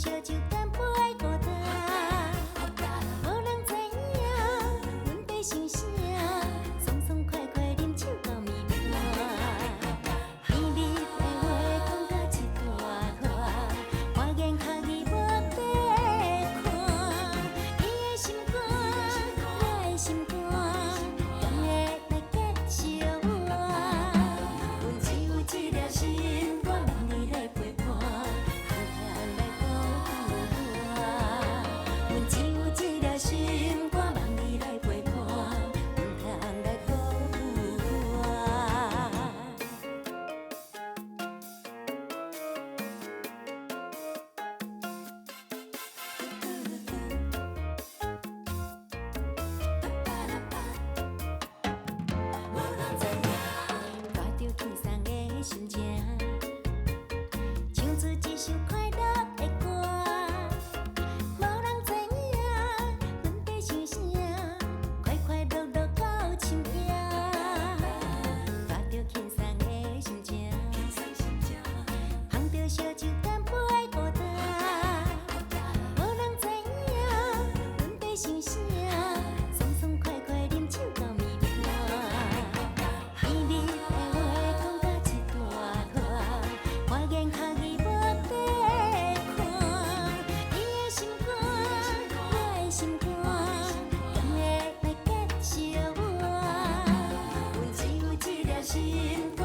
烧酒干杯孤单，无人知影阮在想啥，爽爽快快饮酒到暝半。甜蜜的话讲甲一大段，花言巧语无地看。伊的心肝，我的心肝，敢会来结相换？阮只有一粒心肝，望你来陪伴。阮只有一粒心肝，望你来陪伴，阮通来孤带着轻松的心情，唱出一首快乐的歌。无人知影，阮在想啥，快快乐乐到深夜。带着轻松的心情，捧着烧酒干杯孤单。无人知影，阮在想啥，爽爽快快饮酒到暝半。甜蜜的话讲甲一大段，花言巧语无地看。伊的心肝，我的心肝，敢会来结相换？阮只有一粒心肝。